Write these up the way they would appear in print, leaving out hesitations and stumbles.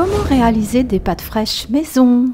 Comment réaliser des pâtes fraîches maison?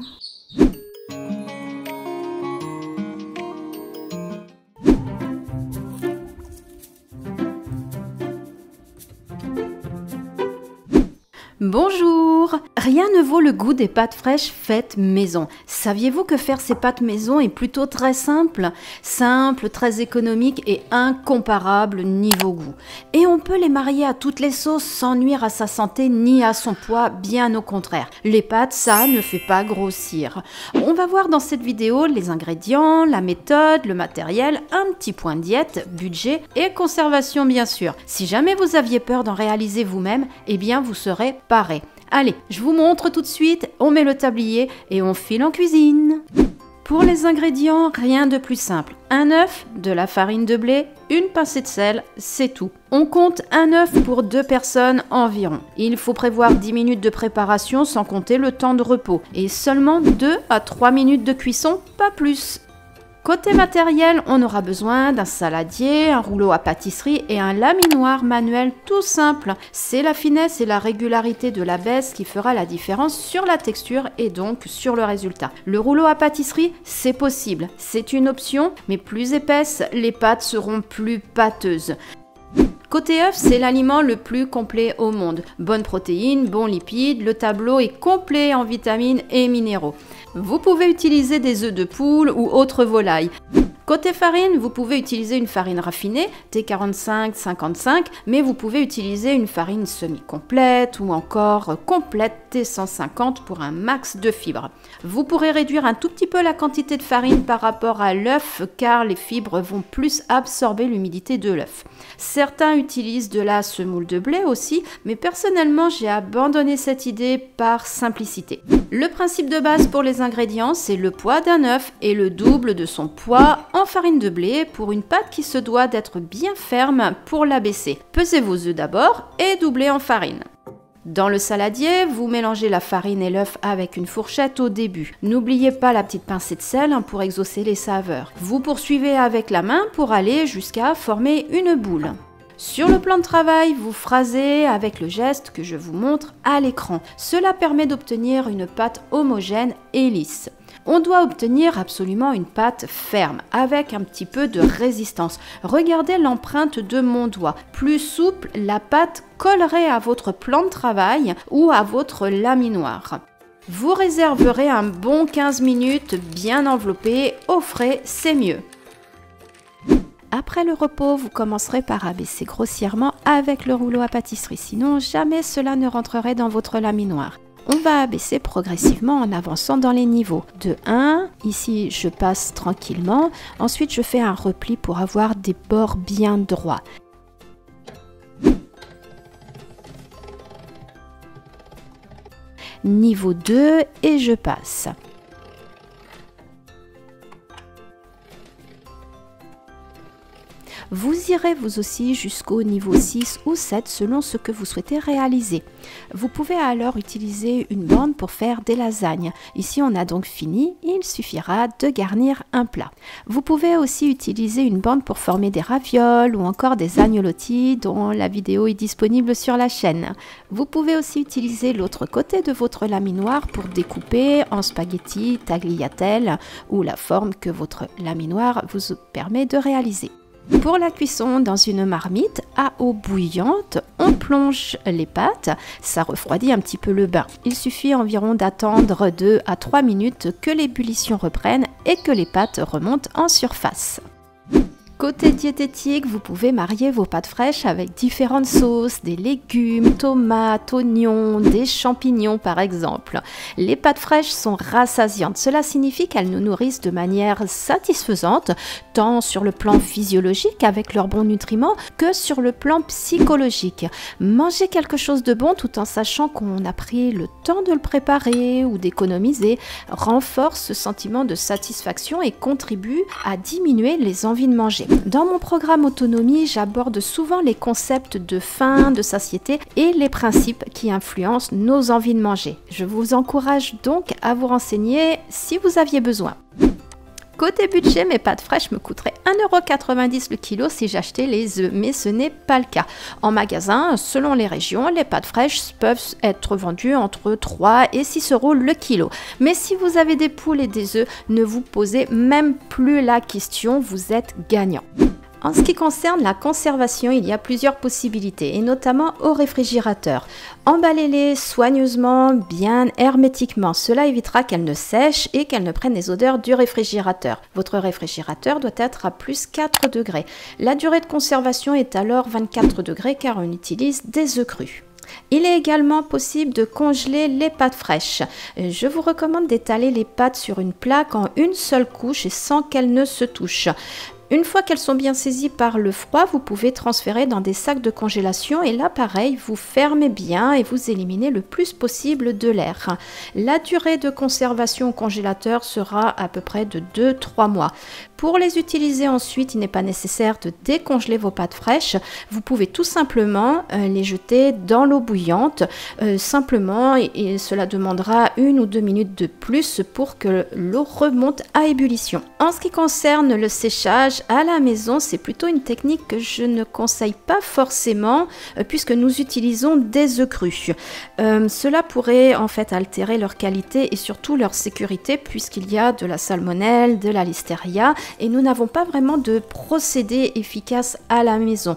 Bonjour! Rien ne vaut le goût des pâtes fraîches faites maison. Saviez-vous que faire ces pâtes maison est plutôt très simple? Simple, très économique et incomparable niveau goût. Et on peut les marier à toutes les sauces sans nuire à sa santé ni à son poids, bien au contraire. Les pâtes, ça ne fait pas grossir. On va voir dans cette vidéo les ingrédients, la méthode, le matériel, un petit point diète, budget et conservation bien sûr. Si jamais vous aviez peur d'en réaliser vous-même, eh bien vous serez paré. Allez, je vous montre tout de suite, on met le tablier et on file en cuisine. Pour les ingrédients, rien de plus simple. Un œuf, de la farine de blé, une pincée de sel, c'est tout. On compte un œuf pour 2 personnes environ. Il faut prévoir 10 minutes de préparation sans compter le temps de repos. Et seulement 2 à 3 minutes de cuisson, pas plus. Côté matériel, on aura besoin d'un saladier, un rouleau à pâtisserie et un laminoir manuel tout simple. C'est la finesse et la régularité de la baisse qui fera la différence sur la texture et donc sur le résultat. Le rouleau à pâtisserie, c'est possible. C'est une option, mais plus épaisse, les pâtes seront plus pâteuses. Côté œuf, c'est l'aliment le plus complet au monde. Bonnes protéines, bons lipides, le tableau est complet en vitamines et minéraux. Vous pouvez utiliser des œufs de poule ou autres volailles. Côté farine, vous pouvez utiliser une farine raffinée, T45-55, mais vous pouvez utiliser une farine semi-complète ou encore complète T150 pour un max de fibres. Vous pourrez réduire un tout petit peu la quantité de farine par rapport à l'œuf car les fibres vont plus absorber l'humidité de l'œuf. Certains utilisent de la semoule de blé aussi, mais personnellement j'ai abandonné cette idée par simplicité. Le principe de base pour les ingrédients, c'est le poids d'un œuf et le double de son poids en farine de blé pour une pâte qui se doit d'être bien ferme pour l'abaisser. Pesez vos œufs d'abord et doublez en farine. Dans le saladier, vous mélangez la farine et l'œuf avec une fourchette au début. N'oubliez pas la petite pincée de sel pour exaucer les saveurs. Vous poursuivez avec la main pour aller jusqu'à former une boule. Sur le plan de travail, vous phrasez avec le geste que je vous montre à l'écran. Cela permet d'obtenir une pâte homogène et lisse. On doit obtenir absolument une pâte ferme, avec un petit peu de résistance. Regardez l'empreinte de mon doigt. Plus souple, la pâte collerait à votre plan de travail ou à votre laminoir. Vous réserverez un bon 15 minutes bien enveloppé, au frais, c'est mieux. Après le repos, vous commencerez par abaisser grossièrement avec le rouleau à pâtisserie, sinon jamais cela ne rentrerait dans votre laminoir. On va abaisser progressivement en avançant dans les niveaux. De 1, ici je passe tranquillement, ensuite je fais un repli pour avoir des bords bien droits. Niveau 2 et je passe. Vous irez vous aussi jusqu'au niveau 6 ou 7 selon ce que vous souhaitez réaliser. Vous pouvez alors utiliser une bande pour faire des lasagnes. Ici on a donc fini, il suffira de garnir un plat. Vous pouvez aussi utiliser une bande pour former des ravioles ou encore des agnolotti dont la vidéo est disponible sur la chaîne. Vous pouvez aussi utiliser l'autre côté de votre laminoir pour découper en spaghetti, tagliatelle ou la forme que votre laminoir vous permet de réaliser. Pour la cuisson, dans une marmite à eau bouillante, on plonge les pâtes, ça refroidit un petit peu le bain. Il suffit environ d'attendre 2 à 3 minutes que l'ébullition reprenne et que les pâtes remontent en surface. Côté diététique, vous pouvez marier vos pâtes fraîches avec différentes sauces, des légumes, tomates, oignons, des champignons par exemple. Les pâtes fraîches sont rassasiantes. Cela signifie qu'elles nous nourrissent de manière satisfaisante, tant sur le plan physiologique avec leurs bons nutriments que sur le plan psychologique. Manger quelque chose de bon tout en sachant qu'on a pris le temps de le préparer ou d'économiser renforce ce sentiment de satisfaction et contribue à diminuer les envies de manger. Dans mon programme Autonomie, j'aborde souvent les concepts de faim, de satiété et les principes qui influencent nos envies de manger. Je vous encourage donc à vous renseigner si vous aviez besoin. Côté budget, mes pâtes fraîches me coûteraient 1,90 € le kilo si j'achetais les œufs, mais ce n'est pas le cas. En magasin, selon les régions, les pâtes fraîches peuvent être vendues entre 3 et 6 € le kilo. Mais si vous avez des poules et des œufs, ne vous posez même plus la question, vous êtes gagnant. En ce qui concerne la conservation, il y a plusieurs possibilités, et notamment au réfrigérateur. Emballez-les soigneusement, bien hermétiquement. Cela évitera qu'elles ne sèchent et qu'elles ne prennent les odeurs du réfrigérateur. Votre réfrigérateur doit être à plus 4 degrés. La durée de conservation est alors 24 degrés car on utilise des œufs crus. Il est également possible de congeler les pâtes fraîches. Je vous recommande d'étaler les pâtes sur une plaque en une seule couche et sans qu'elles ne se touchent. Une fois qu'elles sont bien saisies par le froid, vous pouvez transférer dans des sacs de congélation et là pareil, vous fermez bien et vous éliminez le plus possible de l'air. La durée de conservation au congélateur sera à peu près de 2-3 mois. Pour les utiliser ensuite, il n'est pas nécessaire de décongeler vos pâtes fraîches. Vous pouvez tout simplement les jeter dans l'eau bouillante, simplement, et cela demandera 1 ou 2 minutes de plus pour que l'eau remonte à ébullition. En ce qui concerne le séchage à la maison, c'est plutôt une technique que je ne conseille pas forcément puisque nous utilisons des œufs crus. Cela pourrait en fait altérer leur qualité et surtout leur sécurité puisqu'il y a de la salmonelle, de la listeria et nous n'avons pas vraiment de procédé efficace à la maison.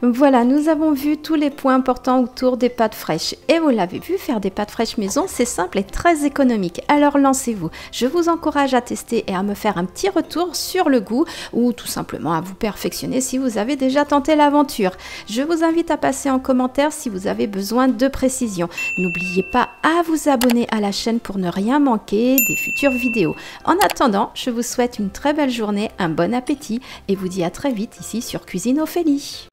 Voilà, nous avons vu tous les points importants autour des pâtes fraîches. Et vous l'avez vu, faire des pâtes fraîches maison, c'est simple et très économique. Alors lancez-vous. Je vous encourage à tester et à me faire un petit retour sur le goût ou tout simplement à vous perfectionner si vous avez déjà tenté l'aventure. Je vous invite à passer en commentaire si vous avez besoin de précision. N'oubliez pas à vous abonner à la chaîne pour ne rien manquer des futures vidéos. En attendant, je vous souhaite une très belle journée, un bon appétit et vous dis à très vite ici sur Cuisine Ophélie.